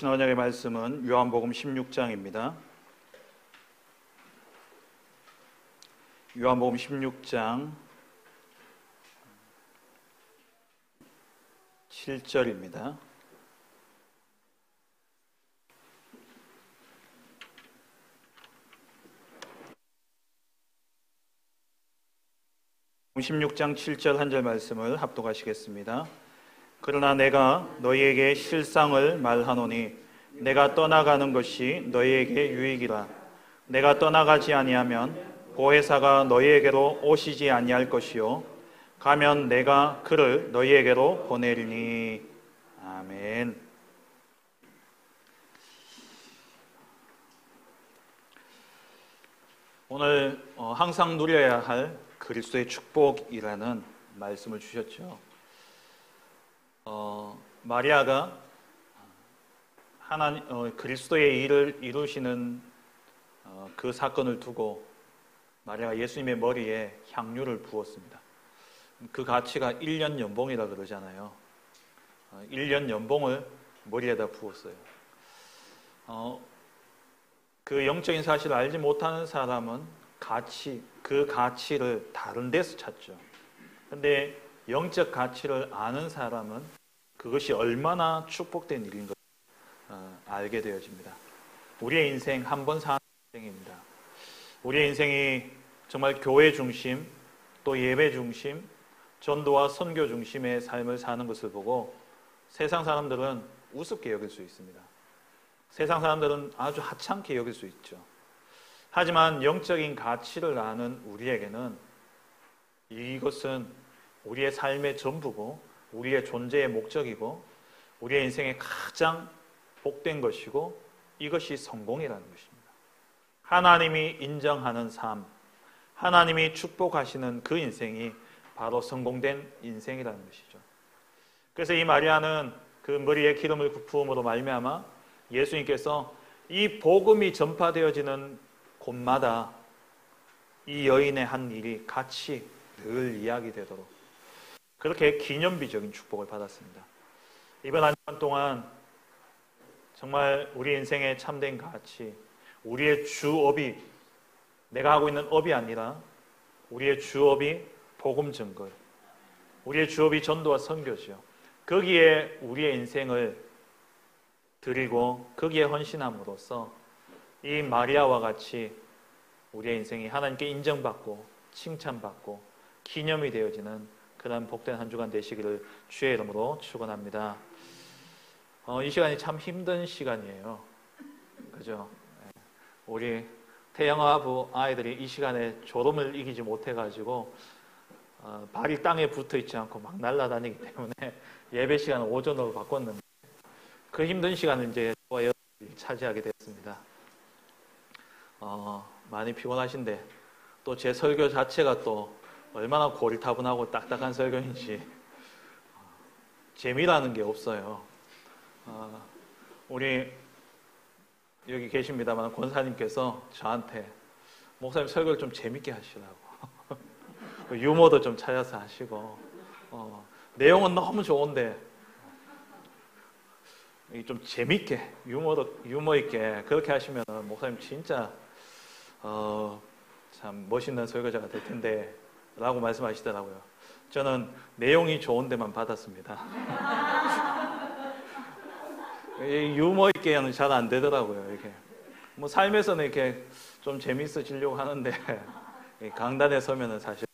주신 언약의 말씀은 요한복음 16장입니다. 요한복음 16장 7절입니다. 요한복음 16장 7절 한 절 말씀을 합독하시겠습니다. 그러나 내가 너희에게 실상을 말하노니 내가 떠나가는 것이 너희에게 유익이라. 내가 떠나가지 아니하면 보혜사가 너희에게로 오시지 아니할 것이요 가면 내가 그를 너희에게로 보내리니. 아멘. 오늘 항상 누려야 할 그리스도의 축복이라는 말씀을 주셨죠. 마리아가 그리스도의 일을 이루시는 그 사건을 두고 마리아가 예수님의 머리에 향유를 부었습니다. 그 가치가 1년 연봉이라 그러잖아요. 1년 연봉을 머리에다 부었어요. 그 영적인 사실을 알지 못하는 사람은 그 가치를 다른 데서 찾죠. 근데 영적 가치를 아는 사람은 그것이 얼마나 축복된 일인 걸 알게 되어집니다. 우리의 인생 한 번 사는 인생입니다. 우리의 인생이 정말 교회 중심, 또 예배 중심, 전도와 선교 중심의 삶을 사는 것을 보고 세상 사람들은 우습게 여길 수 있습니다. 세상 사람들은 아주 하찮게 여길 수 있죠. 하지만 영적인 가치를 아는 우리에게는 이것은 우리의 삶의 전부고 우리의 존재의 목적이고 우리의 인생의 가장 복된 것이고 이것이 성공이라는 것입니다. 하나님이 인정하는 삶, 하나님이 축복하시는 그 인생이 바로 성공된 인생이라는 것이죠. 그래서 이 마리아는 그 머리에 기름을 부음으로 말미암아 예수님께서 이 복음이 전파되어지는 곳마다 이 여인의 한 일이 같이 늘 이야기되도록 그렇게 기념비적인 축복을 받았습니다. 이번 한 주간 동안 정말 우리 인생의 참된 가치, 우리의 주업이 내가 하고 있는 업이 아니라 우리의 주업이 복음 증거, 우리의 주업이 전도와 선교죠. 거기에 우리의 인생을 드리고 거기에 헌신함으로써 이 마리아와 같이 우리의 인생이 하나님께 인정받고 칭찬받고 기념이 되어지는 그런 복된 한 주간 되시기를 주의 이름으로 축원합니다. 이 시간이 참 힘든 시간이에요. 그죠? 우리 태영아부 아이들이 이 시간에 졸음을 이기지 못해가지고 발이 땅에 붙어 있지 않고 막 날아다니기 때문에 예배 시간을 오전으로 바꿨는데 그 힘든 시간을 이제 저와 여러분이 차지하게 됐습니다. 많이 피곤하신데 또 제 설교 자체가 또 얼마나 고리타분하고 딱딱한 설교인지 재미라는 게 없어요. 우리 여기 계십니다만 권사님께서 저한테 목사님 설교를 좀 재밌게 하시라고 유머도 좀 찾아서 하시고 내용은 너무 좋은데 좀 재밌게 유머 있게 그렇게 하시면 목사님 진짜 참 멋있는 설교자가 될 텐데 라고 말씀하시더라고요. 저는 내용이 좋은 데만 받았습니다. 유머 있게는 잘 안 되더라고요. 이렇게 뭐 삶에서는 이렇게 좀 재밌어지려고 하는데 강단에 서면은 사실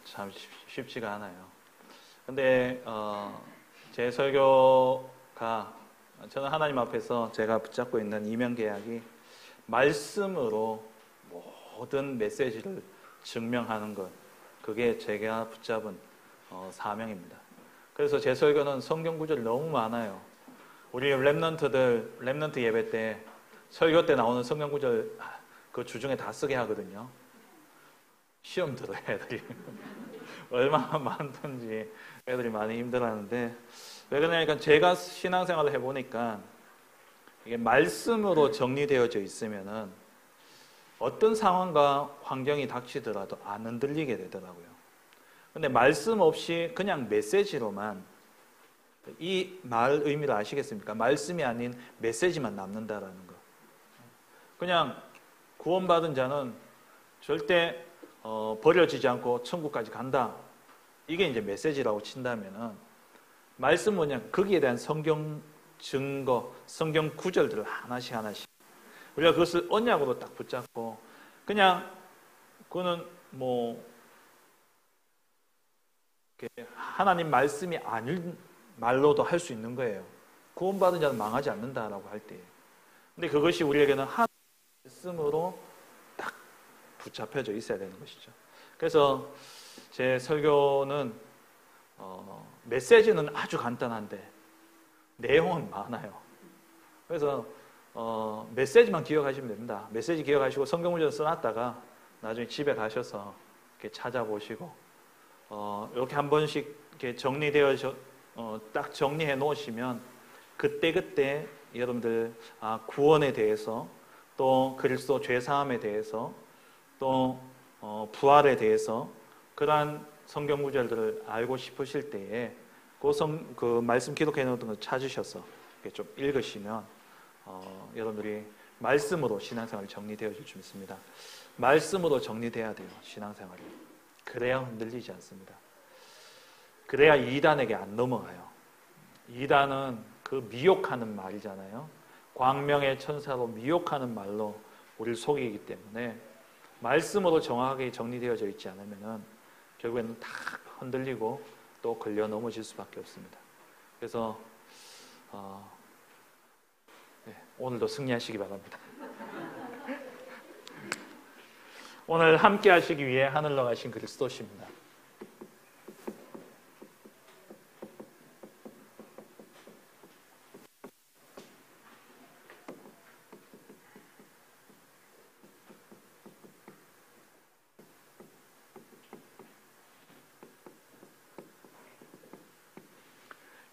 참 쉽지가 않아요. 근데 제 설교가 저는 하나님 앞에서 제가 붙잡고 있는 이면계약이 말씀으로 모든 메시지를 증명하는 것, 그게 제가 붙잡은 사명입니다. 그래서 제 설교는 성경 구절이 너무 많아요. 우리 렘넌트 예배 때 설교 때 나오는 성경 구절 그 주중에 다 쓰게 하거든요. 시험 들어요, 애들이. 얼마나 많던지 애들이 많이 힘들어하는데 왜 그러냐니까 제가 신앙생활을 해보니까 이게 말씀으로 정리되어져 있으면은 어떤 상황과 환경이 닥치더라도 안 흔들리게 되더라고요. 근데 말씀 없이 그냥 메시지로만 이 말 의미를 아시겠습니까? 말씀이 아닌 메시지만 남는다라는 거. 그냥 구원받은 자는 절대 버려지지 않고 천국까지 간다. 이게 이제 메시지라고 친다면은 말씀 뭐냐? 거기에 대한 성경 증거, 성경 구절들을 하나씩 우리가 그것을 언약으로 딱 붙잡고 그냥 그거는 뭐 하나님 말씀이 아닌 말로도 할 수 있는 거예요. 구원받은 자는 망하지 않는다라고 할 때. 근데 그것이 우리에게는 하나님 말씀으로 딱 붙잡혀져 있어야 되는 것이죠. 그래서 제 설교는 메시지는 아주 간단한데 내용은 많아요. 그래서 메시지만 기억하시면 됩니다. 메시지 기억하시고 성경 문제를 써놨다가 나중에 집에 가셔서 이렇게 찾아보시고 이렇게 한 번씩 이렇게 딱 정리해 놓으시면 그때 여러분들 구원에 대해서 또 그리스도 죄 사함에 대해서 또 부활에 대해서 그러한 성경 구절들을 알고 싶으실 때에 그 말씀 기록해 놓은 걸 찾으셔서 좀 읽으시면 여러분들이 말씀으로 신앙생활이 정리되어질 줄 믿습니다. 말씀으로 정리돼야 돼요. 신앙생활이. 그래야 흔들리지 않습니다. 그래야 이단에게 안 넘어가요. 이단은 그 미혹하는 말이잖아요. 광명의 천사로 미혹하는 말로 우리를 속이기 때문에 말씀으로 정확하게 정리되어져 있지 않으면 결국에는 다 흔들리고 또 걸려 넘어질 수밖에 없습니다. 그래서 오늘도 승리하시기 바랍니다. 오늘 함께 하시기 위해 하늘로 가신 그리스도십니다.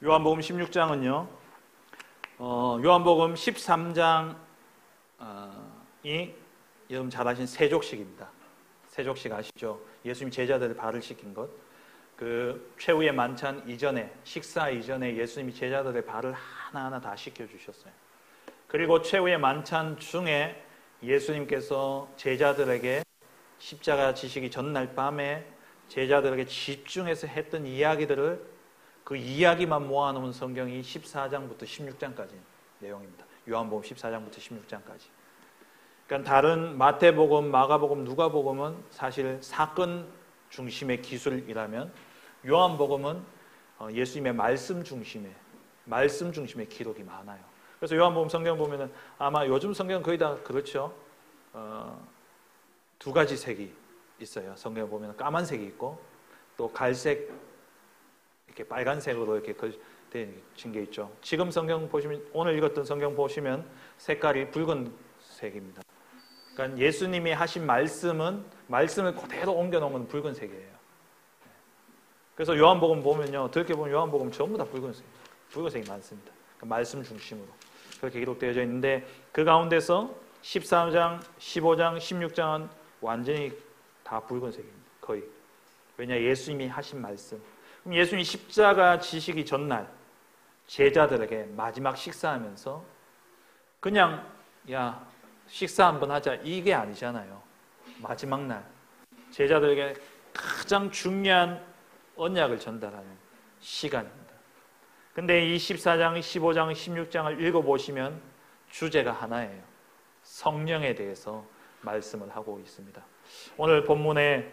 요한복음 16장은요. 요한복음 13장이 여러분 잘 아신 세족식입니다. 세족식 아시죠? 예수님 제자들을 발을 씻긴 것. 그 최후의 만찬 이전에, 식사 이전에 예수님이 제자들의 발을 하나하나 다 씻겨주셨어요. 그리고 최후의 만찬 중에 예수님께서 제자들에게 십자가 지시기 전날 밤에 제자들에게 집중해서 했던 이야기들을 그 이야기만 모아놓은 성경이 14장부터 16장까지 내용입니다. 요한복음 14장부터 16장까지. 그러니까 다른 마태복음, 마가복음, 누가복음은 사실 사건 중심의 기술이라면 요한복음은 예수님의 말씀 중심의 기록이 많아요. 그래서 요한복음 성경 보면은 아마 요즘 성경 거의 다 그렇죠. 두 가지 색이 있어요. 성경 보면 까만색이 있고 또 갈색 이렇게 빨간색으로 이렇게 친 게 있죠. 지금 성경 보시면 오늘 읽었던 성경 보시면 색깔이 붉은색입니다. 그러니까 예수님이 하신 말씀을 그대로 옮겨 놓은 붉은색이에요. 그래서 요한복음 보면요, 어떻게 보면 요한복음 전부 다 붉은색이 많습니다. 그러니까 말씀 중심으로 그렇게 기록되어져 있는데 그 가운데서 13장, 15장, 16장은 완전히 다 붉은색입니다. 거의. 왜냐? 예수님이 하신 말씀. 그럼 예수님이 십자가 지시기 전날 제자들에게 마지막 식사하면서 그냥 야 식사 한번 하자 이게 아니잖아요. 마지막 날 제자들에게 가장 중요한 언약을 전달하는 시간입니다. 근데 이 14장, 15장, 16장을 읽어보시면 주제가 하나예요. 성령에 대해서 말씀을 하고 있습니다. 오늘 본문에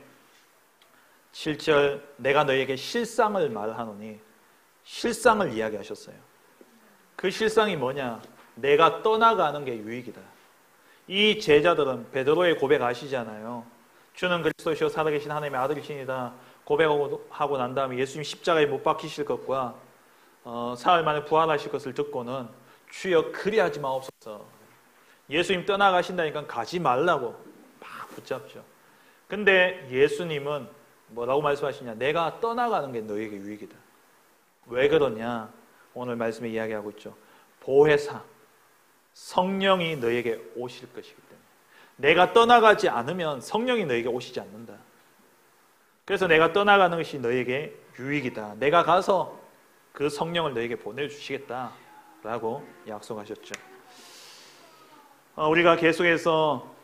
7절 내가 너에게 실상을 말하노니 실상을 이야기하셨어요. 그 실상이 뭐냐? 내가 떠나가는 게 유익이다. 이 제자들은 베드로의 고백 아시잖아요. 주는 그리스도시요 살아계신 하나님의 아들이시니다 고백하고 난 다음에 예수님 십자가에 못 박히실 것과 사흘 만에 부활하실 것을 듣고는 주여 그리하지 마옵소서. 예수님 떠나가신다니까 가지 말라고 막 붙잡죠. 근데 예수님은 뭐라고 말씀하시냐? 내가 떠나가는 게 너에게 유익이다. 왜 그러냐? 오늘 말씀에 이야기하고 있죠. 보혜사, 성령이 너에게 오실 것이기 때문에. 내가 떠나가지 않으면 성령이 너에게 오시지 않는다. 그래서 내가 떠나가는 것이 너에게 유익이다. 내가 가서 그 성령을 너에게 보내주시겠다라고 약속하셨죠. 우리가 계속해서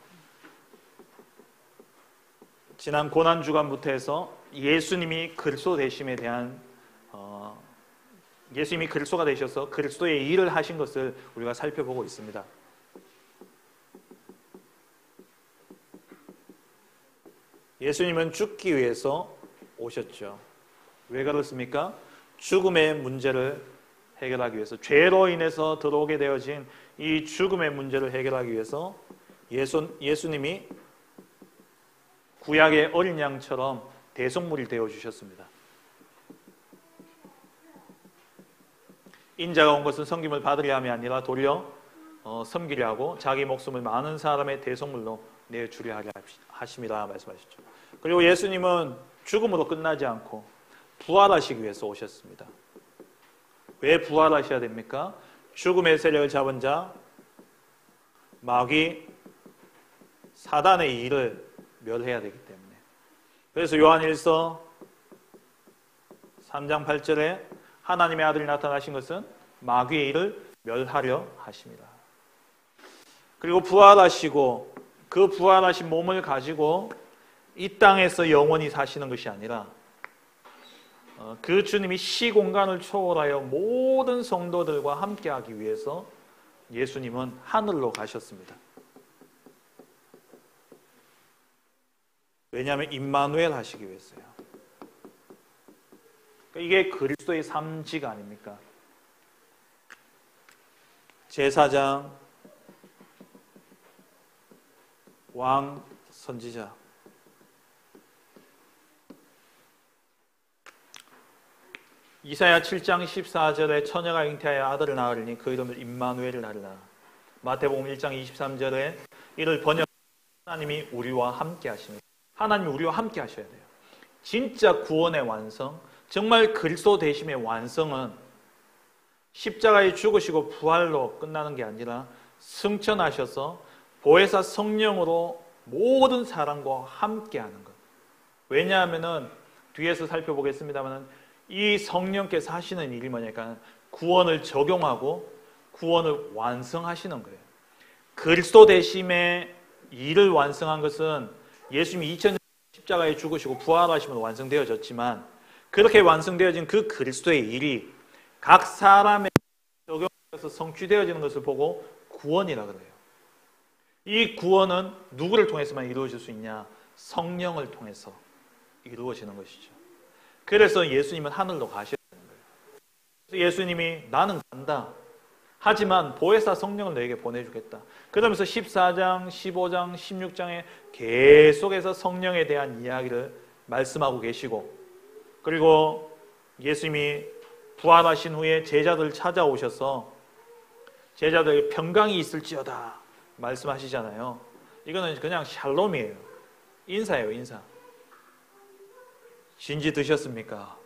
지난 고난주간부터 해서 예수님이 그리스도 되심에 대한 예수님이 그리스도가 되셔서 그리스도의 일을 하신 것을 우리가 살펴보고 있습니다. 예수님은 죽기 위해서 오셨죠. 왜 그렇습니까? 죽음의 문제를 해결하기 위해서, 죄로 인해서 들어오게 되어진 이 죽음의 문제를 해결하기 위해서 예수님이 구약의 어린 양처럼 대속물이 되어주셨습니다. 인자가 온 것은 섬김을 받으려 함이 아니라 도리어 섬기려 하고 자기 목숨을 많은 사람의 대속물로 내주려 하려 하심이라 말씀하셨죠. 그리고 예수님은 죽음으로 끝나지 않고 부활하시기 위해서 오셨습니다. 왜 부활하셔야 됩니까? 죽음의 세력을 잡은 자 마귀 사단의 일을 멸해야 되기 때문에. 그래서 요한일서 3장 8절에 하나님의 아들이 나타나신 것은 마귀의 일을 멸하려 하십니다. 그리고 부활하시고 그 부활하신 몸을 가지고 이 땅에서 영원히 사시는 것이 아니라 그 주님이 시공간을 초월하여 모든 성도들과 함께하기 위해서 예수님은 하늘로 가셨습니다. 왜냐하면 임마누엘 하시기 위해서요. 이게 그리스도의 삶직 아닙니까? 제사장, 왕, 선지자. 이사야 7장 14절에 처녀가 잉태하여 아들을 낳으리니 그 이름을 임마누엘을 하리라. 마태복음 1장 23절에 이를 번역 하나님이 우리와 함께 하십니다. 하나님이 우리와 함께 하셔야 돼요. 진짜 구원의 완성, 정말 그리스도 되심의 완성은 십자가에 죽으시고 부활로 끝나는 게 아니라 승천하셔서 보혜사 성령으로 모든 사람과 함께 하는 것. 왜냐하면 뒤에서 살펴보겠습니다만 이 성령께서 하시는 일이 뭐냐니까 구원을 적용하고 구원을 완성하시는 거예요. 그리스도 되심의 일을 완성한 것은 예수님이 2000년 십자가에 죽으시고 부활하심으로 완성되어졌지만 그렇게 완성되어진 그 그리스도의 일이 각 사람의 적용해서 성취되어지는 것을 보고 구원이라 그래요. 이 구원은 누구를 통해서만 이루어질 수 있냐? 성령을 통해서 이루어지는 것이죠. 그래서 예수님은 하늘로 가셔야 되는 거예요. 그래서 예수님이 나는 간다. 하지만 보혜사 성령을 너에게 보내주겠다. 그러면서 14장, 15장, 16장에 계속해서 성령에 대한 이야기를 말씀하고 계시고 그리고 예수님이 부활하신 후에 제자들을 찾아오셔서 제자들에게 평강이 있을지어다 말씀하시잖아요. 이거는 그냥 샬롬이에요. 인사예요, 인사. 진지 드셨습니까?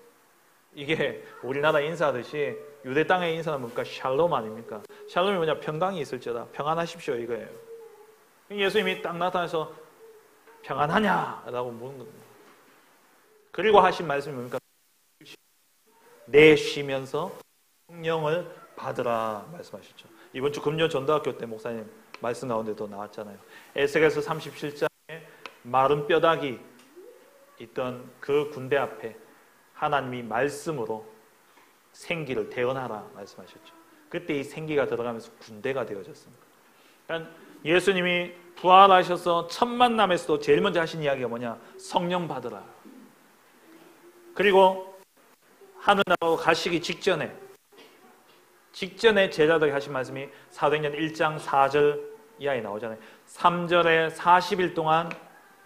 이게 우리나라 인사하듯이 유대 땅의 인사는 뭡니까? 샬롬 아닙니까? 샬롬이 뭐냐? 평강이 있을지어다. 평안하십시오 이거예요. 예수님이 딱 나타나서 평안하냐? 라고 묻는 겁니다. 그리고 하신 말씀이 뭡니까? 내쉬면서 성령을 받으라 말씀하셨죠. 이번 주 금요 전도학교 때 목사님 말씀 가운데도 나왔잖아요. 에스겔서 37장에 마른 뼈다귀 있던 그 군대 앞에 하나님이 말씀으로 생기를 대언하라 말씀하셨죠. 그때 이 생기가 들어가면서 군대가 되어졌습니다. 그러니까 예수님이 부활하셔서 첫 만남에서도 제일 먼저 하신 이야기가 뭐냐? 성령 받으라. 그리고 하늘나라로 가시기 직전에 제자들에게 하신 말씀이 사도행전 1장 4절 이하에 나오잖아요. 3절에 40일 동안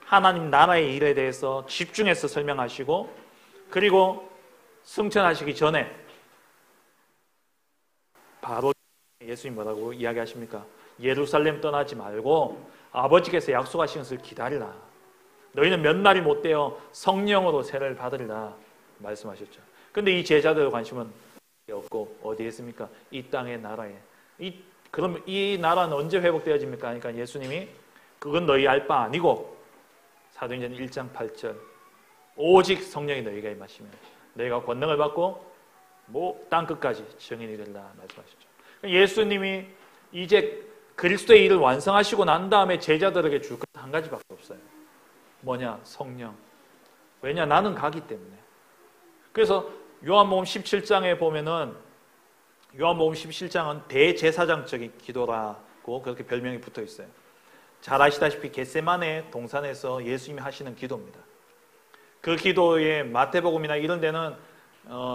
하나님 나라의 일에 대해서 집중해서 설명하시고 그리고 승천하시기 전에 바로 예수님 뭐라고 이야기하십니까? 예루살렘 떠나지 말고 아버지께서 약속하신 것을 기다리라. 너희는 몇 날이 못 되어 성령으로 세례를 받으리라 말씀하셨죠. 근데 이 제자들의 관심은 없고 어디에 있습니까? 이 땅의 나라에. 그럼 이 나라는 언제 회복되어집니까? 그러니까 예수님이 그건 너희 알 바 아니고 사도행전 1장 8절 오직 성령이 너희가 임하시면 너희가 권능을 받고 땅 끝까지 증인이 되리라 말씀하셨죠. 예수님이 이제 그리스도의 일을 완성하시고 난 다음에 제자들에게 줄 것 한 가지밖에 없어요. 뭐냐? 성령. 왜냐? 나는 가기 때문에. 그래서 요한복음 17장에 보면은 요한복음 17장은 대제사장적인 기도라고 그렇게 별명이 붙어 있어요. 잘 아시다시피 겟세마네 동산에서 예수님이 하시는 기도입니다. 그 기도에 마태복음이나 이런 데는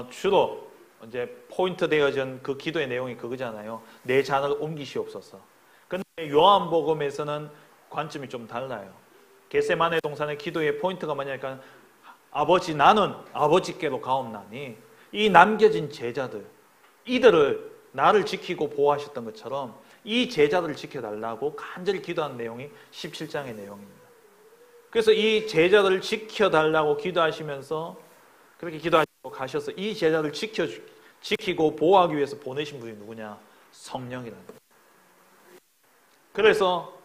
주로 이제 포인트 되어진 그 기도의 내용이 그거잖아요. 내 잔을 옮기시옵소서. 근데 요한복음에서는 관점이 좀 달라요. 겟세마네 동산의 기도의 포인트가 뭐냐니까 아버지 나는 아버지께로 가옵나니 이 남겨진 제자들 이들을 나를 지키고 보호하셨던 것처럼 이 제자들을 지켜달라고 간절히 기도한 내용이 17장의 내용입니다. 그래서 이 제자들을 지켜달라고 기도하시면서 그렇게 기도하시고 가셔서 이 제자들을 지키고 보호하기 위해서 보내신 분이 누구냐? 성령이라는 거예요. 그래서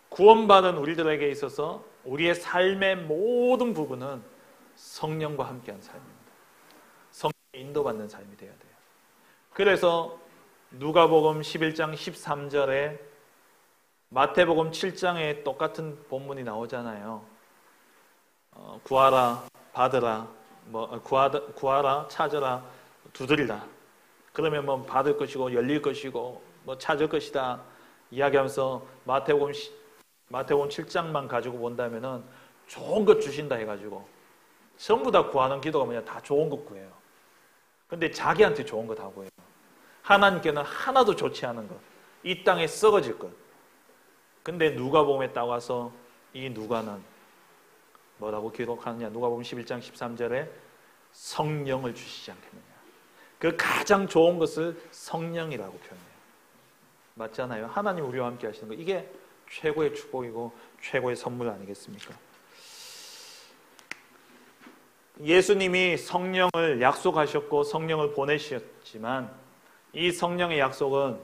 구원받은 우리들에게 있어서 우리의 삶의 모든 부분은 성령과 함께한 삶입니다. 성령에 인도받는 삶이 되어야 돼요. 그래서 누가복음 11장 13절에 마태복음 7장에 똑같은 본문이 나오잖아요. 구하라, 받으라, 구하라, 찾으라, 두드리라. 그러면 받을 것이고 열릴 것이고 찾을 것이다 이야기하면서 마태복음 7장만 가지고 본다면은 좋은 것 주신다 해가지고 전부 다 구하는 기도가 뭐냐? 다 좋은 것 구해요. 근데 자기한테 좋은 거 다 구해요. 하나님께는 하나도 좋지 않은 것, 이 땅에 썩어질 것. 근데 누가복음에 따와서 이 누가는 뭐라고 기록하느냐? 누가복음 11장 13절에 성령을 주시지 않겠느냐? 그 가장 좋은 것을 성령이라고 표현해요. 맞잖아요. 하나님 우리와 함께 하시는 거, 이게 최고의 축복이고 최고의 선물 아니겠습니까? 예수님이 성령을 약속하셨고 성령을 보내셨지만 이 성령의 약속은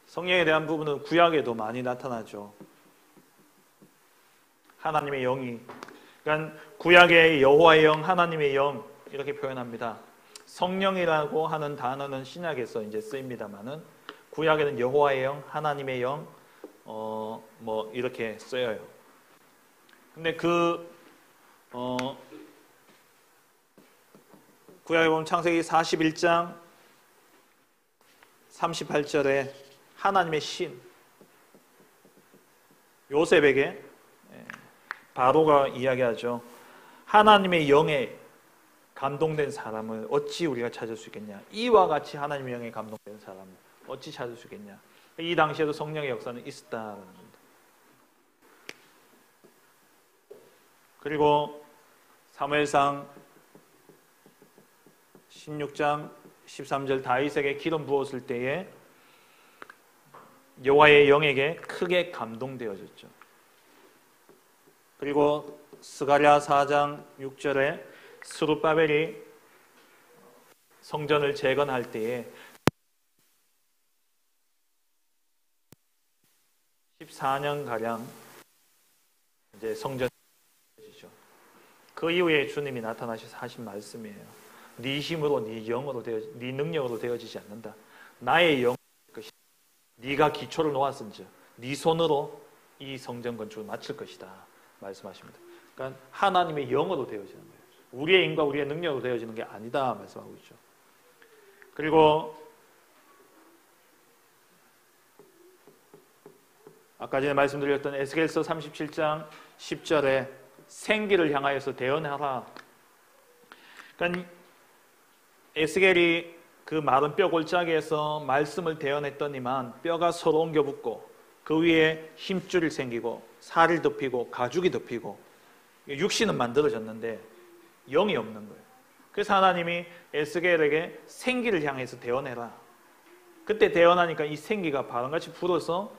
성령에 대한 부분은 구약에도 많이 나타나죠. 하나님의 영이, 그러니까 구약의 여호와의 영, 하나님의 영 이렇게 표현합니다. 성령이라고 하는 단어는 신약에서 이제 쓰입니다만은 구약에는 여호와의 영, 하나님의 영, 이렇게 쓰여요. 근데 구약에 보면 창세기 41장 38절에 하나님의 신 요셉에게 바로가 이야기하죠. 하나님의 영에 감동된 사람을 어찌 우리가 찾을 수 있겠냐? 이와 같이 하나님의 영에 감동된 사람을 어찌 찾을 수 있겠냐? 이 당시에도 성령의 역사는 있었다는 겁니다. 그리고 사무엘상 16장 13절 다윗에게 기름 부었을 때에 여호와의 영에게 크게 감동되어졌죠. 그리고 스가랴 4장 6절에 스룹바벨이 성전을 재건할 때에 14년가량 이제 성전이 되어지죠. 그 이후에 주님이 나타나셔서 하신 말씀이에요. 네 힘으로, 네 영으로 네 능력으로 되어지지 않는다. 나의 영이 것이다. 네가 기초를 놓았은즉 네 손으로 이 성전 건축을 마칠 것이다 말씀하십니다. 그러니까 하나님의 영으로 되어지는 거예요. 우리의 힘과 우리의 능력으로 되어지는 게 아니다 말씀하고 있죠. 그리고 아까 전에 말씀드렸던 에스겔서 37장 10절에 생기를 향하여서 대언하라. 그러니까 에스겔이 그 마른 뼈 골짜기에서 말씀을 대언했더니만 뼈가 서로 옮겨 붙고 그 위에 힘줄이 생기고 살이 덮이고 가죽이 덮이고 육신은 만들어졌는데 영이 없는 거예요. 그래서 하나님이 에스겔에게 생기를 향해서 대언해라. 그때 대언하니까 이 생기가 바람같이 불어서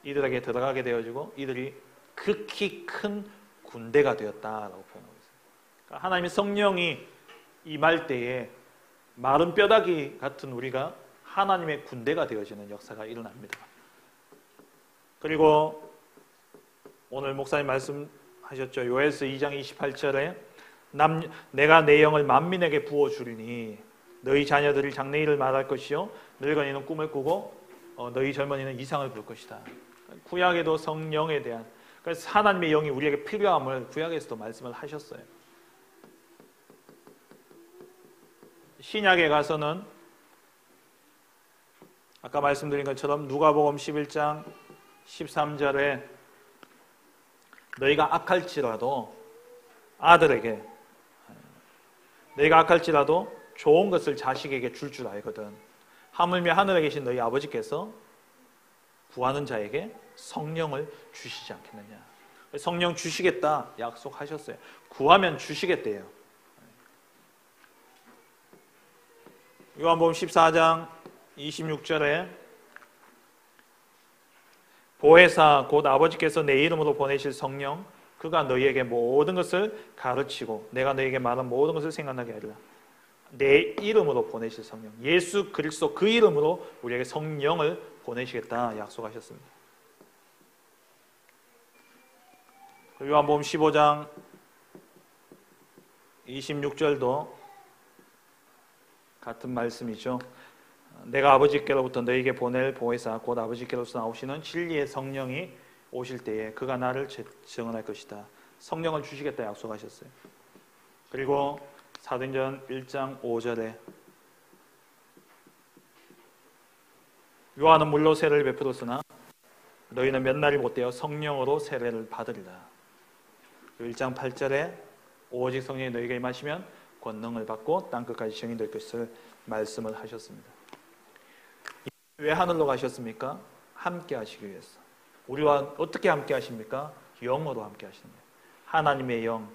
이들에게 들어가게 되어지고 이들이 극히 큰 군대가 되었다라고 표현하고 있어요. 그러니까 하나님의 성령이 임할 때에 마른 뼈다귀 같은 우리가 하나님의 군대가 되어지는 역사가 일어납니다. 그리고 오늘 목사님 말씀하신 하셨죠. 요엘서 2장 28절에 내가 내 영을 만민에게 부어주리니 너희 자녀들이 장래일을 말할 것이요 늙은이는 꿈을 꾸고 너희 젊은이는 이상을 볼 것이다. 구약에도 성령에 대한, 그래서 하나님의 영이 우리에게 필요함을 구약에서도 말씀을 하셨어요. 신약에 가서는 아까 말씀드린 것처럼 누가복음 11장 13절에 너희가 악할지라도 아들에게, 너희가 악할지라도 좋은 것을 자식에게 줄 줄 알거든. 하물며 하늘에 계신 너희 아버지께서 구하는 자에게 성령을 주시지 않겠느냐. 성령 주시겠다 약속하셨어요. 구하면 주시겠대요. 요한복음 14장 26절에 보혜사 곧 아버지께서 내 이름으로 보내실 성령 그가 너희에게 모든 것을 가르치고 내가 너희에게 말한 모든 것을 생각나게 하리라. 내 이름으로 보내실 성령, 예수 그리스도 그 이름으로 우리에게 성령을 보내시겠다 약속하셨습니다. 요한복음 15장 26절도 같은 말씀이죠. 내가 아버지께로부터 너희에게 보낼 보혜사 곧 아버지께로서 나오시는 진리의 성령이 오실 때에 그가 나를 증언할 것이다. 성령을 주시겠다 약속하셨어요. 그리고 사도행전 1장 5절에 요한은 물로 세례를 베풀었으나 너희는 몇 날이 못되어 성령으로 세례를 받으리라. 1장 8절에 오직 성령이 너희에게 임하시면 권능을 받고 땅끝까지 증인될 것을 말씀을 하셨습니다. 왜 하늘로 가셨습니까? 함께 하시기 위해서. 우리와 어떻게 함께 하십니까? 영으로 함께 하시는 거예요. 하나님의 영,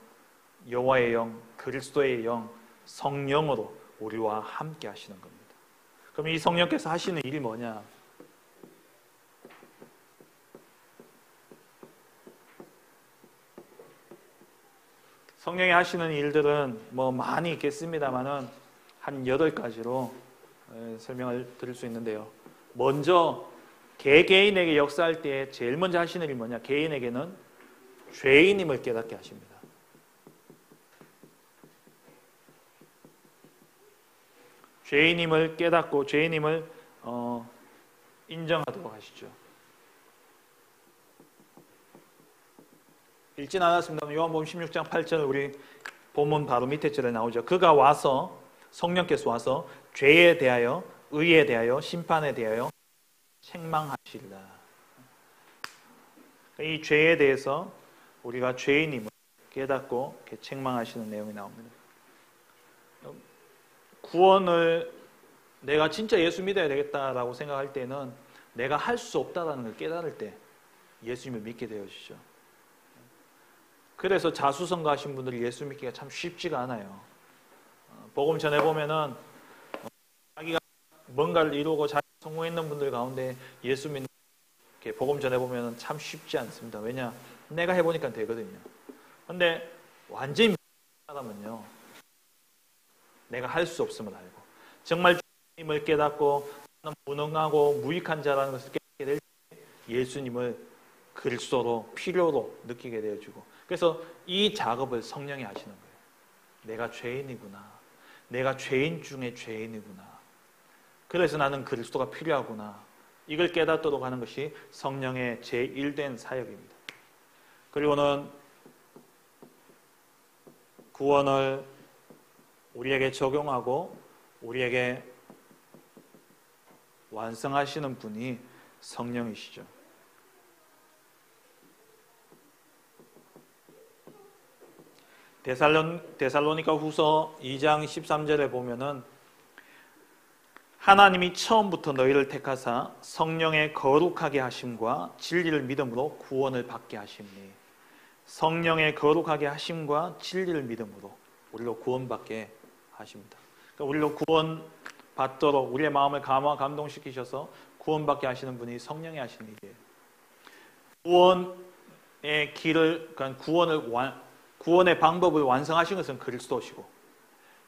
여호와의 영, 그리스도의 영, 성령으로 우리와 함께 하시는 겁니다. 그럼 이 성령께서 하시는 일이 뭐냐? 성령이 하시는 일들은 많이 있겠습니다만은 한 8가지로 설명을 드릴 수 있는데요. 먼저 개개인에게 역사할 때 제일 먼저 하시는 일이 뭐냐? 개인에게는 죄인임을 깨닫게 하십니다. 죄인임을 깨닫고 죄인임을 인정하도록 하시죠. 읽진 않았습니다. 요한복음 16장 8절 우리 본문 바로 밑에 절에 나오죠. 그가 와서, 성령께서 와서 죄에 대하여, 의에 대하여, 심판에 대하여 책망하시리라. 이 죄에 대해서 우리가 죄인임을 깨닫고 이렇게 책망하시는 내용이 나옵니다. 구원을 내가 진짜 예수 믿어야 되겠다라고 생각할 때는 내가 할 수 없다라는 걸 깨달을 때 예수님을 믿게 되어지죠. 그래서 자수성가하신 분들이 예수 믿기가 참 쉽지가 않아요. 복음 전해보면은 자기가 뭔가를 이루고 자기가 성공했는 분들 가운데 예수 믿는 복음 전해보면은 참 쉽지 않습니다. 왜냐? 내가 해보니까 되거든요. 근데 완전히 믿는 사람은요, 내가 할 수 없음을 알고 정말 주님을 깨닫고 나는 무능하고 무익한 자라는 것을 깨닫게 될 때 예수님을 그리스도로 필요로 느끼게 되어지고, 그래서 이 작업을 성령이 하시는 거예요. 내가 죄인이구나. 내가 죄인 중에 죄인이구나. 그래서 나는 그리스도가 필요하구나. 이걸 깨닫도록 하는 것이 성령의 제1된 사역입니다. 그리고는 구원을 우리에게 적용하고 우리에게 완성하시는 분이 성령이시죠. 데살로니가 후서 2장 13절에 보면은 하나님이 처음부터 너희를 택하사 성령의 거룩하게 하심과 진리를 믿음으로 구원을 받게 하심니, 성령의 거룩하게 하심과 진리를 믿음으로 우리로 구원받게 하십니다. 그러니까 우리로 구원받도록 우리의 마음을 감동시키셔서 구원받게 하시는 분이 성령이 하시는 일이에요. 구원의 길을, 그러니까 구원의 방법을 완성하신 것은 그리스도시고,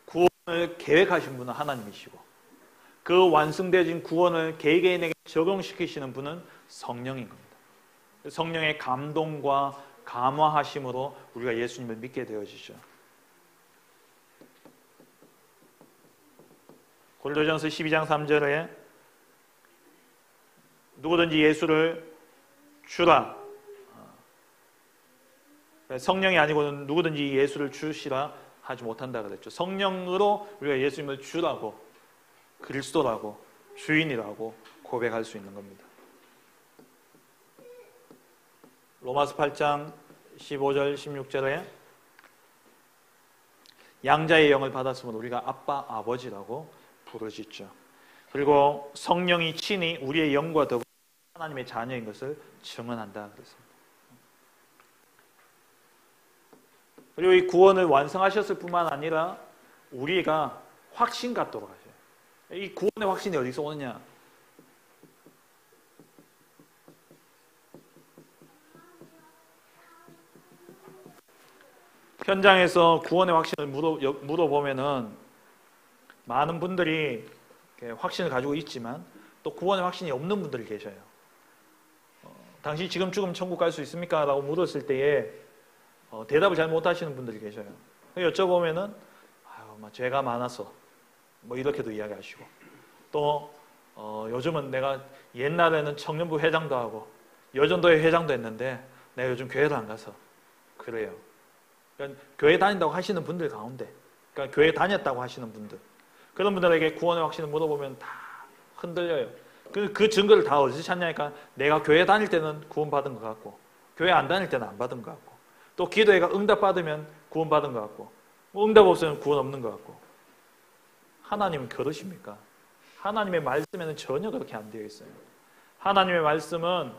구원을 계획하신 분은 하나님이시고, 그 완성되어진 구원을 개개인에게 적용시키시는 분은 성령인 겁니다. 성령의 감동과 감화하심으로 우리가 예수님을 믿게 되어지죠. 고린도전서 12장 3절에 누구든지 예수를 주라, 성령이 아니고는 누구든지 예수를 주시라 하지 못한다 그랬죠. 성령으로 우리가 예수님을 주라고, 그리스도라고, 주인이라고 고백할 수 있는 겁니다. 로마서 8장 15절 16절에 양자의 영을 받았으면 우리가 아빠 아버지라고 부르짖죠. 그리고 성령이 친히 우리의 영과 더불어 하나님의 자녀인 것을 증언한다 그랬습니다. 그리고 이 구원을 완성하셨을 뿐만 아니라 우리가 확신 갖도록 하셔요. 이 구원의 확신이 어디서 오느냐? 현장에서 구원의 확신을 물어보면은 많은 분들이 확신을 가지고 있지만 또 구원의 확신이 없는 분들이 계셔요. 당신 지금 죽으면 천국 갈 수 있습니까? 라고 물었을 때에 대답을 잘 못하시는 분들이 계셔요. 여쭤보면은 죄가 많아서 뭐 이렇게도 이야기하시고, 또 요즘은 내가 옛날에는 청년부 회장도 하고 여전도회 회장도 했는데 내가 요즘 교회를 안 가서 그래요. 그러니까 교회 다닌다고 하시는 분들 가운데, 그러니까 교회 다녔다고 하시는 분들, 그런 분들에게 구원의 확신을 물어보면 다 흔들려요. 그 증거를 다 어디서 찾냐니까 내가 교회 다닐 때는 구원받은 것 같고 교회 안 다닐 때는 안 받은 것 같고, 또 기도회가 응답받으면 구원받은 것 같고 응답 없으면 구원 없는 것 같고. 하나님은 그러십니까? 하나님의 말씀에는 전혀 그렇게 안 되어 있어요. 하나님의 말씀은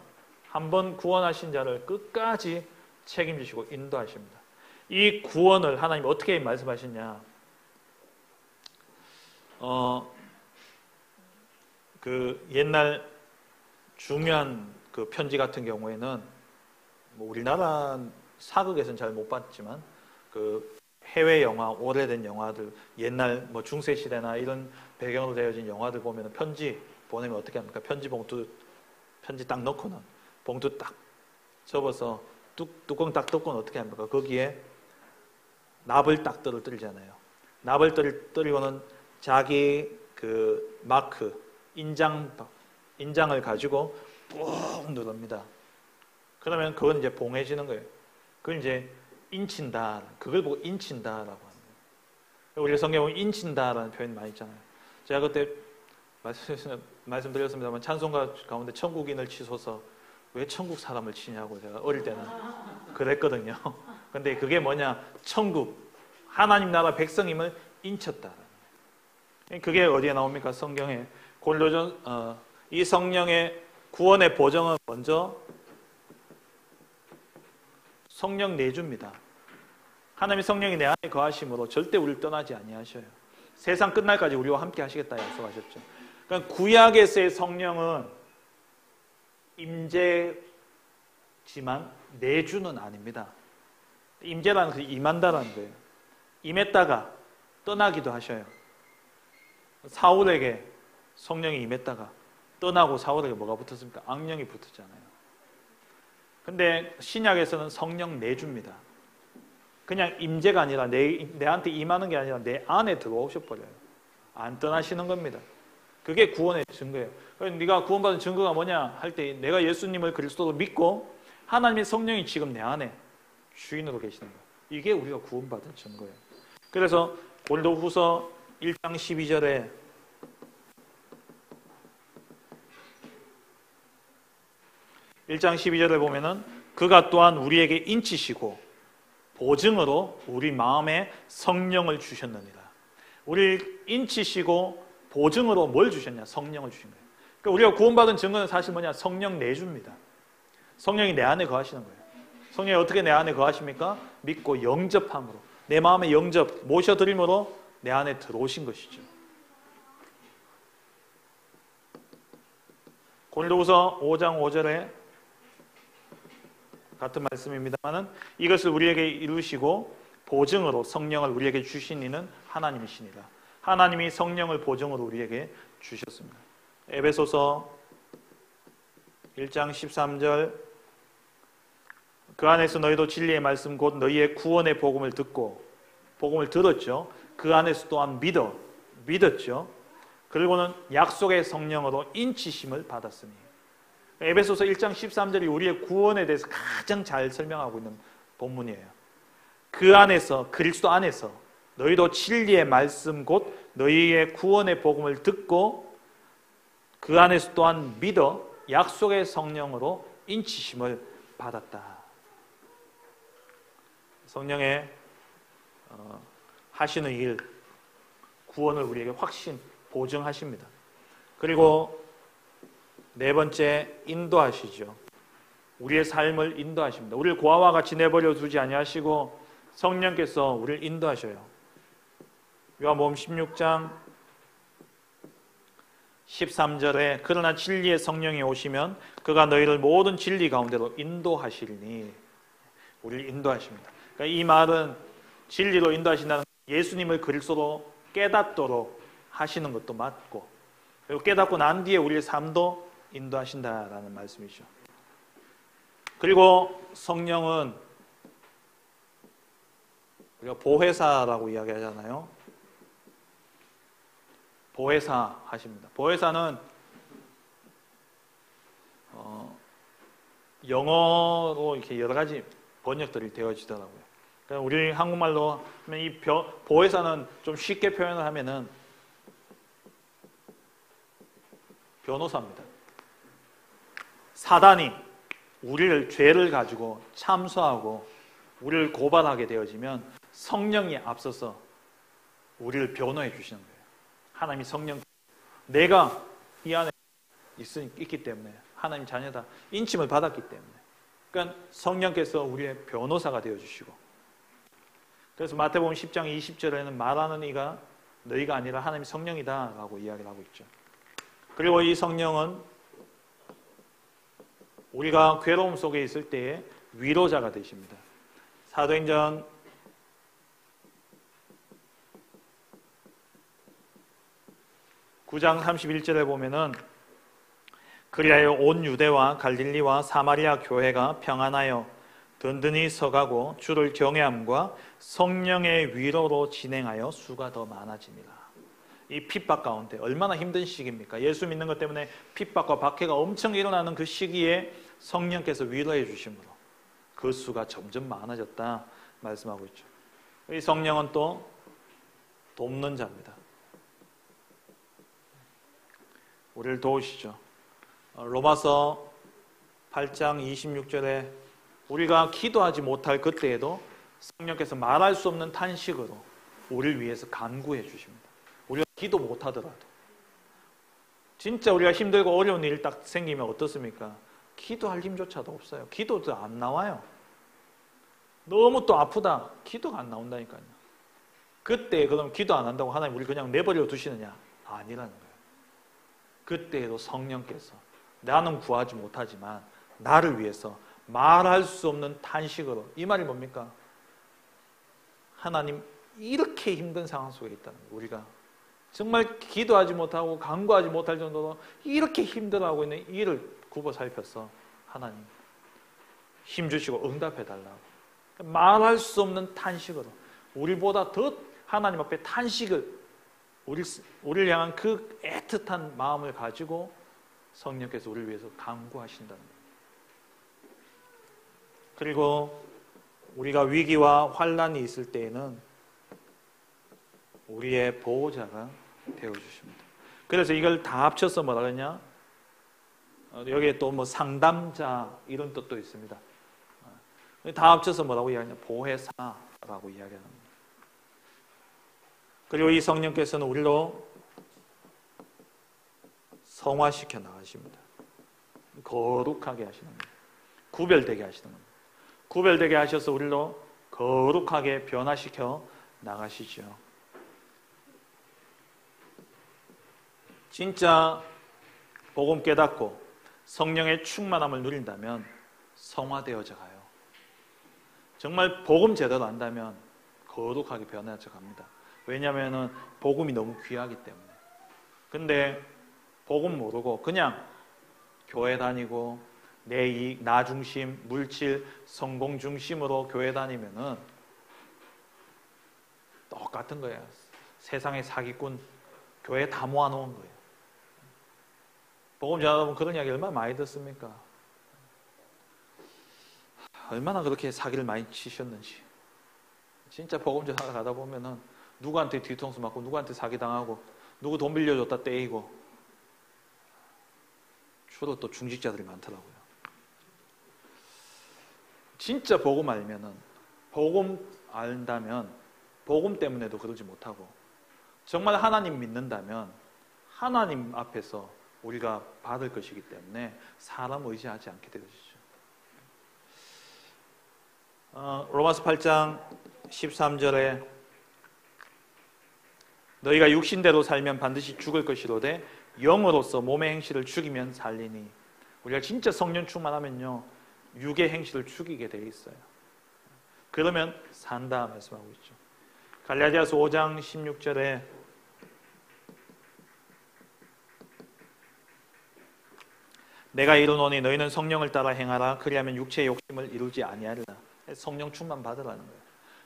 한번 구원하신 자를 끝까지 책임지시고 인도하십니다. 이 구원을 하나님 어떻게 말씀하셨냐? 그 옛날 중요한 그 편지 같은 경우에는 뭐 우리나라 사극에서는 잘 못 봤지만 그 해외 영화, 오래된 영화들, 옛날 뭐 중세 시대나 이런 배경으로 되어진 영화들 보면 편지 보내면 어떻게 합니까? 편지 딱 넣고는 봉투 딱 접어서 뚜껑 딱 덮고는 어떻게 합니까? 거기에 납을 딱 떨어뜨리잖아요. 납을 떨어뜨리고는 자기 그 마크, 인장을 가지고 꾹 누릅니다. 그러면 그건 이제 봉해지는 거예요. 그건 이제 인친다. 그걸 보고 인친다라고 합니다. 우리가 성경에 인친다라는 표현이 많이 있잖아요. 제가 그때 말씀드렸습니다만 찬송가 가운데 천국인을 치소서 왜 천국 사람을 치냐고 제가 어릴 때는 그랬거든요. 근데 그게 뭐냐? 천국, 하나님 나라 백성임을 인쳤다. 그게 어디에 나옵니까? 성경에. 고린도전 이 성령의 구원의 보정은 먼저 성령 내주입니다. 하나님의 성령이 내 안에 거하심으로 절대 우리를 떠나지 아니하셔요. 세상 끝날까지 우리와 함께 하시겠다 약속하셨죠. 그러니까 구약에서의 성령은 임재지만 내주는 아닙니다. 임재라는 것이 임한다라는 거예요. 임했다가 떠나기도 하셔요. 사울에게 성령이 임했다가 떠나고 사울에게 뭐가 붙었습니까? 악령이 붙었잖아요. 근데 신약에서는 성령 내주입니다. 그냥 임재가 아니라 내한테 임하는 게 아니라 내 안에 들어오셔버려요. 안 떠나시는 겁니다. 그게 구원의 증거예요. 네가 구원받은 증거가 뭐냐 할 때 내가 예수님을 그리스도로 믿고 하나님의 성령이 지금 내 안에 주인으로 계시는 거예요. 이게 우리가 구원받은 증거예요. 그래서 고린도후서 1장 12절에 보면은 그가 또한 우리에게 인치시고 보증으로 우리 마음에 성령을 주셨느니라. 우리를 인치시고 보증으로 뭘 주셨냐? 성령을 주신 거예요. 그러니까 우리가 구원받은 증거는 사실 뭐냐? 성령 내주입니다. 성령이 내 안에 거하시는 거예요. 성령이 어떻게 내 안에 거하십니까? 믿고 영접함으로, 내 마음에 영접, 모셔드림으로 내 안에 들어오신 것이죠. 고린도후서 5장 5절에 같은 말씀입니다만은 이것을 우리에게 이루시고 보증으로 성령을 우리에게 주신 이는 하나님이시니라. 하나님이 성령을 보증으로 우리에게 주셨습니다. 에베소서 1장 13절 그 안에서 너희도 진리의 말씀 곧 너희의 구원의 복음을 듣고 복음을 들었죠. 그 안에서 또한 믿었죠. 그리고는 약속의 성령으로 인치심을 받았으니. 에베소서 1장 13절이 우리의 구원에 대해서 가장 잘 설명하고 있는 본문이에요. 그 안에서, 그리스도 안에서 너희도 진리의 말씀 곧 너희의 구원의 복음을 듣고 그 안에서 또한 믿어 약속의 성령으로 인치심을 받았다. 성령의 하시는 일, 구원을 우리에게 확신, 보증하십니다. 그리고 네 번째, 인도하시죠. 우리의 삶을 인도하십니다. 우리를 고아와 같이 내버려 두지 아니하시고 성령께서 우리를 인도하셔요. 요한복음 16장 13절에 그러나 진리의 성령이 오시면 그가 너희를 모든 진리 가운데로 인도하시리니, 우리를 인도하십니다. 그러니까 이 말은 진리로 인도하신다는 예수님을 그리스도로 깨닫도록 하시는 것도 맞고, 그리고 깨닫고 난 뒤에 우리의 삶도 인도하신다라는 말씀이죠. 그리고 성령은 우리가 보혜사라고 이야기하잖아요. 보혜사 하십니다. 보혜사는 영어로 이렇게 여러 가지 번역들이 되어지더라고요. 그러니까 우리 한국말로 하면 이 보혜사는 좀 쉽게 표현을 하면은 변호사입니다. 사단이 우리를 죄를 가지고 참소하고 우리를 고발하게 되어지면 성령이 앞서서 우리를 변호해 주시는 거예요. 하나님이 성령, 내가 이 안에 있기 때문에 하나님 자녀다 인침을 받았기 때문에, 그러니까 성령께서 우리의 변호사가 되어 주시고, 그래서 마태복음 10장 20절에는 말하는 이가 너희가 아니라 하나님이 성령이다 라고 이야기를 하고 있죠. 그리고 이 성령은 우리가 괴로움 속에 있을 때에 위로자가 되십니다. 사도행전 9장 31절에 보면은 그리하여 온 유대와 갈릴리와 사마리아 교회가 평안하여 든든히 서가고 주를 경외함과 성령의 위로로 진행하여 수가 더 많아집니다. 이 핍박 가운데 얼마나 힘든 시기입니까? 예수 믿는 것 때문에 핍박과 박해가 엄청 일어나는 그 시기에 성령께서 위로해 주심으로 그 수가 점점 많아졌다 말씀하고 있죠. 이 성령은 또 돕는 자입니다. 우리를 도우시죠. 로마서 8장 26절에 우리가 기도하지 못할 그때에도 성령께서 말할 수 없는 탄식으로 우리를 위해서 간구해 주십니다. 우리가 기도 못하더라도, 진짜 우리가 힘들고 어려운 일이 딱 생기면 어떻습니까? 기도할 힘조차도 없어요. 기도도 안 나와요. 너무 또 아프다, 기도가 안 나온다니까요. 그때 그럼 기도 안 한다고 하나님 우리 그냥 내버려 두시느냐? 아니라는 거예요. 그때에도 성령께서 나는 구하지 못하지만 나를 위해서 말할 수 없는 탄식으로, 이 말이 뭡니까? 하나님 이렇게 힘든 상황 속에 있다는 거예요. 우리가 정말 기도하지 못하고 간구하지 못할 정도로 이렇게 힘들어하고 있는 이를 굽어 살펴서 하나님 힘주시고 응답해달라고, 말할 수 없는 탄식으로 우리보다 더 하나님 앞에 탄식을, 우리를 향한 그 애틋한 마음을 가지고 성령께서 우리를 위해서 간구하신다는 거예요. 그리고 우리가 위기와 환난이 있을 때에는 우리의 보호자가 되어주십니다. 그래서 이걸 다 합쳐서 뭐라 그러냐? 여기에 또 뭐 상담자 이런 뜻도 있습니다. 다 합쳐서 뭐라고 이야기하냐? 보혜사라고 이야기하는 겁니다. 그리고 이 성령께서는 우리로 성화시켜 나가십니다. 거룩하게 하시는 겁니다. 구별되게 하시는 겁니다. 구별되게 하셔서 우리로 거룩하게 변화시켜 나가시죠. 진짜 복음 깨닫고 성령의 충만함을 누린다면 성화되어져 가요. 정말 복음 제대로 안다면 거룩하게 변해져 갑니다. 왜냐하면 복음이 너무 귀하기 때문에. 근데 복음 모르고 그냥 교회 다니고 내 이익, 나 중심, 물질, 성공 중심으로 교회 다니면은 똑같은 거야. 세상의 사기꾼 교회에 다 모아놓은 거예요. 복음 전하다 보면 그런 이야기 얼마나 많이 듣습니까? 얼마나 그렇게 사기를 많이 치셨는지. 진짜 복음 전하다 가다 보면은 누구한테 뒤통수 맞고 누구한테 사기당하고 누구 돈 빌려줬다 떼이고 주로 또 중직자들이 많더라고요. 진짜 복음 알면은, 복음 안다면 복음 때문에도 그러지 못하고 정말 하나님 믿는다면 하나님 앞에서 우리가 받을 것이기 때문에 사람 의지하지 않게 되어지죠. 로마서 8장 13절에 너희가 육신대로 살면 반드시 죽을 것이로되 영으로서 몸의 행실을 죽이면 살리니. 우리가 진짜 성령 충만하면요 육의 행실을 죽이게 돼 있어요. 그러면 산다 말씀하고 있죠. 갈라디아서 5장 16절에 내가 이르노니 너희는 성령을 따라 행하라. 그리하면 육체의 욕심을 이루지 아니하리라. 성령 충만 받으라는 거예요.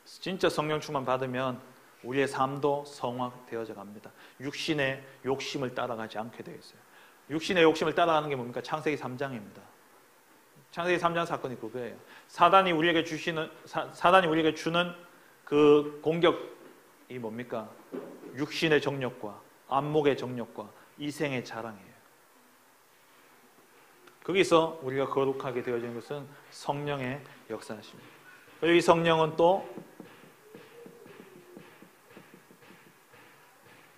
진짜 성령 충만 받으면 우리의 삶도 성화되어져 갑니다. 육신의 욕심을 따라가지 않게 되어 있어요. 육신의 욕심을 따라가는 게 뭡니까? 창세기 3장입니다. 창세기 3장 사건이 그거예요. 사단이 우리에게 주는 그 공격이 뭡니까? 육신의 정욕과 안목의 정욕과 이생의 자랑이에요. 거기서 우리가 거룩하게 되어진 것은 성령의 역사하십니다. 그리고 이 성령은 또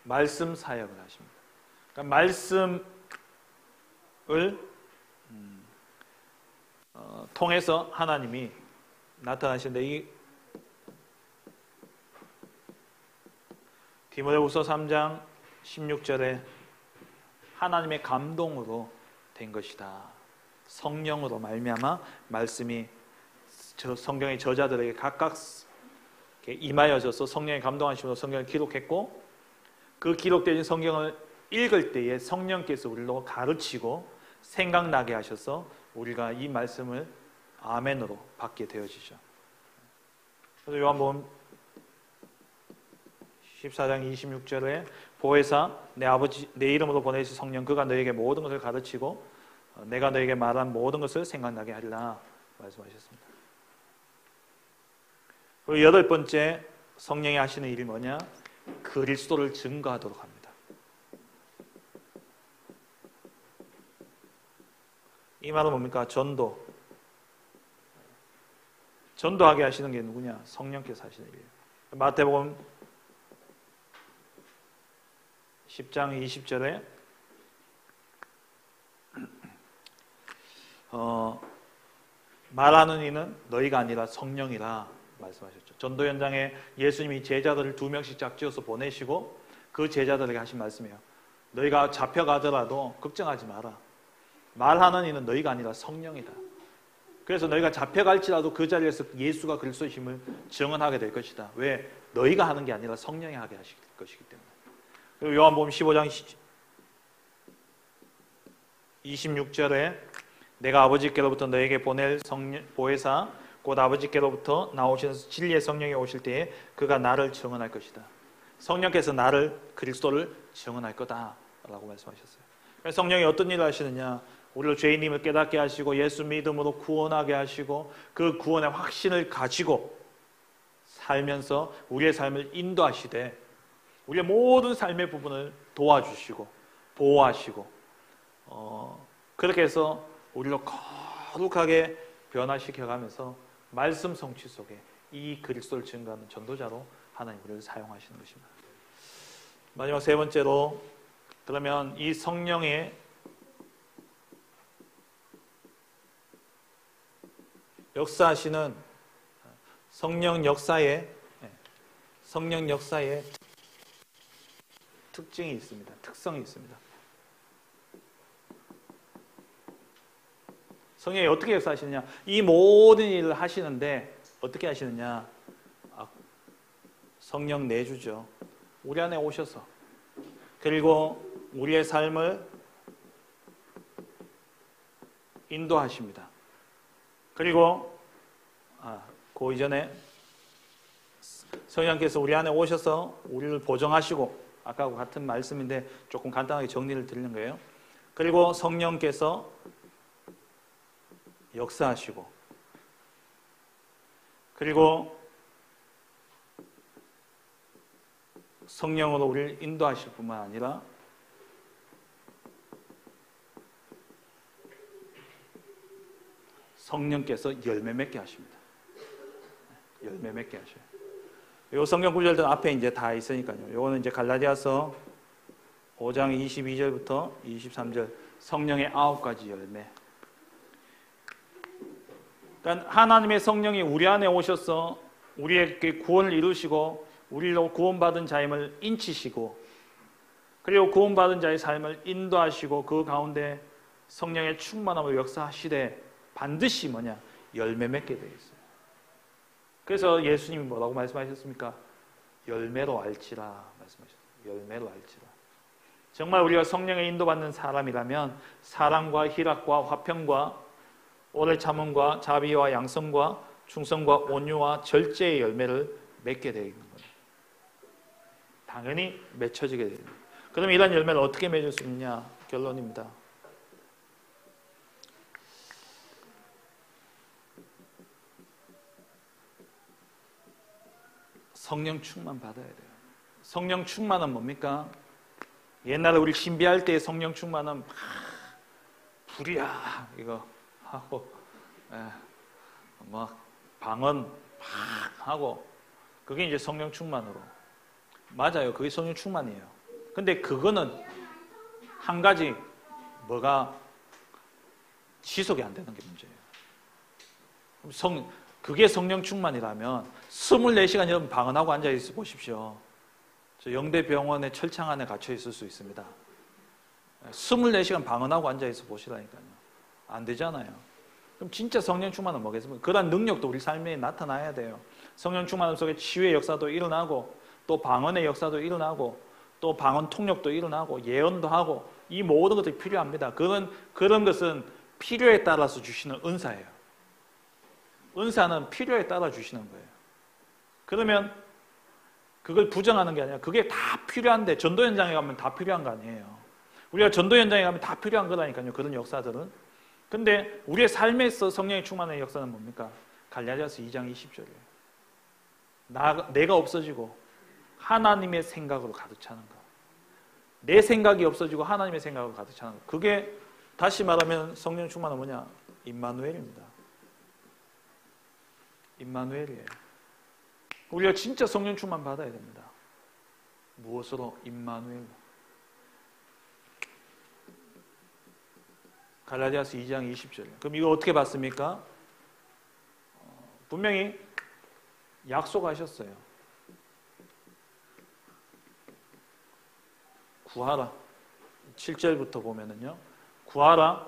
말씀 사역을 하십니다. 그러니까 말씀을 통해서 하나님이 나타나시는데, 이 디모데후서 3장 16절에 하나님의 감동으로 된 것이다. 성령으로 말미암아 말씀이 성경의 저자들에게 각각 임하여져서 성령의 감동하심으로 성경을 기록했고, 그 기록된 성경을 읽을 때에 성령께서 우리로 가르치고 생각나게 하셔서 우리가 이 말씀을 아멘으로 받게 되어지죠. 그래서 요한복음 14장 26절에 보혜사 내 아버지 내 이름으로 보내신 성령 그가 너에게 모든 것을 가르치고 내가 너에게 말한 모든 것을 생각나게 하리라 말씀하셨습니다. 그리고 여덟 번째 성령이 하시는 일이 뭐냐? 그리스도를 증거하도록 합니다. 이 말은 뭡니까? 전도하게 하시는 게 누구냐? 성령께서 하시는 일이에요. 마태복음 10장 20절에 말하는 이는 너희가 아니라 성령이라 말씀하셨죠. 전도 현장에 예수님이 제자들을 2명씩 짝지어서 보내시고 그 제자들에게 하신 말씀이에요. 너희가 잡혀가더라도 걱정하지 마라. 말하는 이는 너희가 아니라 성령이다. 그래서 너희가 잡혀갈지라도 그 자리에서 예수가 그리스도이심을 증언하게 될 것이다. 왜? 너희가 하는 게 아니라 성령이 하게 하실 것이기 때문에. 그리고 요한복음 15장 26절에 내가 아버지께로부터 너에게 보낼 보혜사 곧 아버지께로부터 나오시는 진리의 성령이 오실 때에 그가 나를 증언할 것이다. 성령께서 나를 그리스도를 증언할 거다라고 말씀하셨어요. 성령이 어떤 일을 하시느냐? 우리를 죄인임을 깨닫게 하시고 예수 믿음으로 구원하게 하시고 그 구원의 확신을 가지고 살면서 우리의 삶을 인도하시되 우리의 모든 삶의 부분을 도와주시고 보호하시고 그렇게 해서 우리를 거룩하게 변화시켜가면서 말씀 성취 속에 이 그리스도를 증거하는 전도자로 하나님 우리를 사용하시는 것입니다. 마지막 세 번째로, 그러면 이 성령의 역사하시는 성령 역사의 특징이 있습니다. 특성이 있습니다. 성령이 어떻게 역사하시느냐? 이 모든 일을 하시는데 어떻게 하시느냐? 성령 내주죠. 우리 안에 오셔서 그리고 우리의 삶을 인도하십니다. 그리고 그 이전에 성령께서 우리 안에 오셔서 우리를 보정하시고, 아까와 같은 말씀인데 조금 간단하게 정리를 드리는 거예요. 그리고 성령께서 역사하시고, 그리고 성령으로 우리를 인도하실 뿐만 아니라 성령께서 열매 맺게 하십니다. 열매 맺게 하셔요. 요 성경 구절들 앞에 이제 다 있으니까요. 요거는 이제 갈라디아서 5장 22절부터 23절 성령의 9가지 열매. 그러니까 하나님의 성령이 우리 안에 오셔서 우리에게 구원을 이루시고 우리로 구원받은 자임을 인치시고, 그리고 구원받은 자의 삶을 인도하시고, 그 가운데 성령의 충만함을 역사하시되 반드시 뭐냐? 열매 맺게 되어 있어요. 그래서 예수님이 뭐라고 말씀하셨습니까? 열매로 알지라 말씀하셨어요. 열매로 알지라. 정말 우리가 성령의 인도받는 사람이라면 사랑과 희락과 화평과 오래 참음과 자비와 양성과 충성과 온유와 절제의 열매를 맺게 되어 있는 거예요. 당연히 맺혀지게 됩니다. 그럼 이런 열매를 어떻게 맺을 수 있냐? 결론입니다. 성령 충만 받아야 돼요. 성령 충만은 뭡니까? 옛날에 우리 신비할 때 성령 충만은 불이야 이거 하고 막 방언 막 하고, 그게 이제 성령 충만으로. 맞아요. 그게 성령 충만이에요. 근데 그거는 한 가지 뭐가 지속이 안 되는 게 문제예요. 그게 성령 충만이라면 24시간 여러분 방언하고 앉아있어 보십시오. 저 영대병원의 철창 안에 갇혀 있을 수 있습니다. 24시간 방언하고 앉아있어 보시라니까요. 안 되잖아요. 그럼 진짜 성령 충만은 뭐겠습니까? 그런 능력도 우리 삶에 나타나야 돼요. 성령 충만 속에 치유의 역사도 일어나고, 또 방언의 역사도 일어나고, 또 방언 통역도 일어나고, 예언도 하고, 이 모든 것들이 필요합니다. 그런 것은 필요에 따라서 주시는 은사예요. 은사는 필요에 따라 주시는 거예요. 그러면 그걸 부정하는 게 아니라 그게 다 필요한데, 전도 현장에 가면 다 필요한 거 아니에요. 우리가 전도 현장에 가면 다 필요한 거라니까요. 그런 역사들은. 근데 우리의 삶에서 성령의 충만의 역사는 뭡니까? 갈라디아서 2장 20절이에요. 내가 없어지고 하나님의 생각으로 가득 차는 거. 내 생각이 없어지고 하나님의 생각으로 가득 차는 거. 그게 다시 말하면 성령 충만은 뭐냐? 임마누엘입니다. 임마누엘이에요. 우리가 진짜 성령 충만 받아야 됩니다. 무엇으로? 임마누엘. 갈라디아서 2장 20절이에요. 그럼 이거 어떻게 받습니까? 분명히 약속하셨어요. 구하라. 7절부터 보면은요. 구하라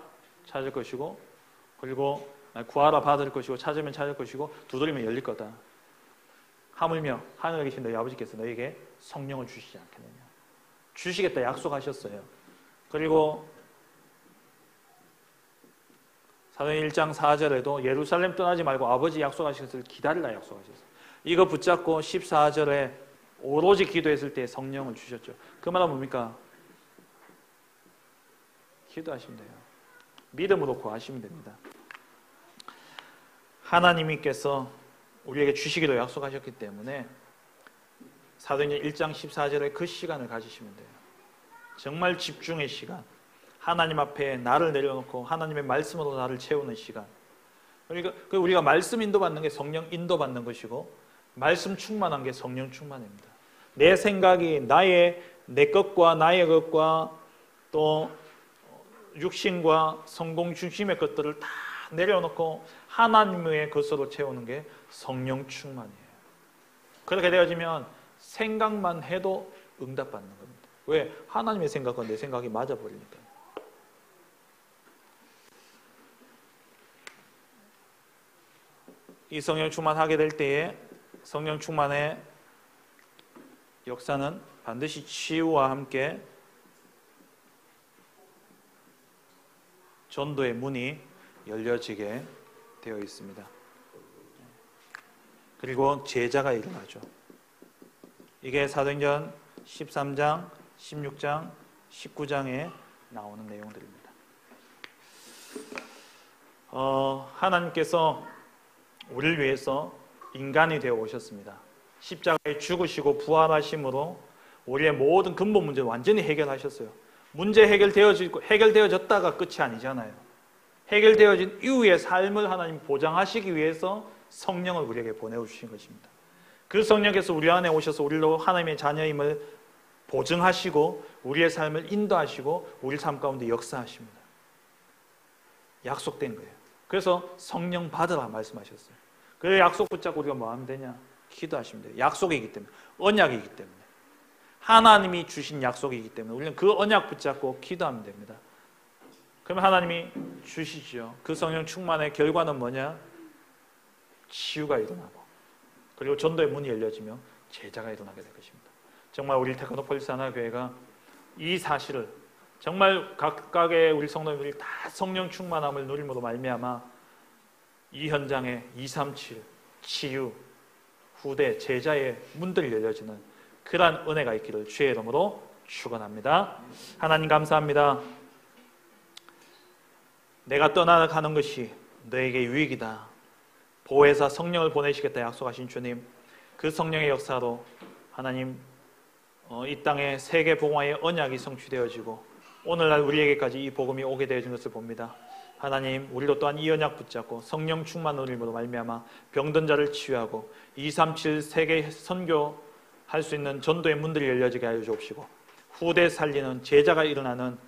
찾을 것이고, 그리고 구하라 받을 것이고, 찾으면 찾을 것이고, 두드리면 열릴 거다. 하물며 하늘에 계신 너희 아버지께서 너에게 성령을 주시지 않겠느냐. 주시겠다 약속하셨어요. 그리고 사도행 1장 4절에도 예루살렘 떠나지 말고 아버지 약속하신 것을 기다리라 약속하셨어요. 이거 붙잡고 14절에 오로지 기도했을 때 성령을 주셨죠. 그 말은 뭡니까? 기도하시면 돼요. 믿음으로 구하시면 됩니다. 하나님께서 우리에게 주시기로 약속하셨기 때문에 사도행전 1장 14절에 그 시간을 가지시면 돼요. 정말 집중의 시간. 하나님 앞에 나를 내려놓고 하나님의 말씀으로 나를 채우는 시간. 그러니까 우리가 말씀 인도받는 게 성령 인도받는 것이고, 말씀 충만한 게 성령 충만입니다. 내 생각이 내 것과 나의 것과 또 육신과 성공 중심의 것들을 다 내려놓고 하나님의 것으로 채우는 게 성령 충만이에요. 그렇게 되어지면 생각만 해도 응답받는 겁니다. 왜? 하나님의 생각과 내 생각이 맞아버리니까요. 이 성령 충만하게 될 때에 성령 충만의 역사는 반드시 치유와 함께 전도의 문이 열려지게 되어 있습니다. 그리고 제자가 일어나죠. 이게 사도행전 13장, 16장, 19장에 나오는 내용들입니다. 하나님께서 우리를 위해서 인간이 되어 오셨습니다. 십자가에 죽으시고 부활하심으로 우리의 모든 근본 문제를 완전히 해결하셨어요. 문제 해결되어졌다가 끝이 아니잖아요. 해결되어진 이후의 삶을 하나님 보장하시기 위해서 성령을 우리에게 보내주신 것입니다. 그 성령께서 우리 안에 오셔서 우리로 하나님의 자녀임을 보증하시고 우리의 삶을 인도하시고 우리 삶 가운데 역사하십니다. 약속된 거예요. 그래서 성령 받으라 말씀하셨어요. 그 약속 붙잡고 우리가 뭐 하면 되냐? 기도하시면 돼요. 약속이기 때문에, 언약이기 때문에, 하나님이 주신 약속이기 때문에 우리는 그 언약 붙잡고 기도하면 됩니다. 그러면 하나님이 주시죠. 그 성령 충만의 결과는 뭐냐? 치유가 일어나고, 그리고 전도의 문이 열려지며 제자가 일어나게 될 것입니다. 정말 우리 테크노폴리스 하나교회가 이 사실을 정말 각각의 우리 성도님들이 다 성령 충만함을 누림으로 말미암아 이 현장에 237 치유 후대 제자의 문들이 열려지는 그러한 은혜가 있기를 주의 이름으로 축원합니다. 하나님 감사합니다. 내가 떠나가는 것이 너에게 유익이다. 보혜사 성령을 보내시겠다 약속하신 주님, 그 성령의 역사로 하나님 이 땅에 세계 복음화의 언약이 성취되어지고 오늘날 우리에게까지 이 복음이 오게 되어진 것을 봅니다. 하나님, 우리도 또한 이 언약 붙잡고 성령 충만을 힘으로 말미암아 병든 자를 치유하고 237 세계 선교할 수 있는 전도의 문들이 열려지게 하여 주옵시고 후대 살리는 제자가 일어나는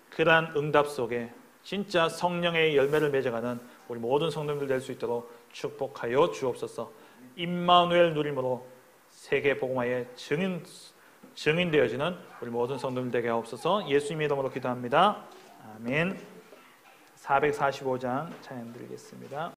그러한 응답 속에 진짜 성령의 열매를 맺어가는 우리 모든 성도님들 될 수 있도록 축복하여 주옵소서. 임마누엘 누림으로 세계 복음화의 증인되어지는 우리 모든 성도님들 되게 하옵소서. 예수님의 이름으로 기도합니다. 아멘. 445장 찬양 드리겠습니다.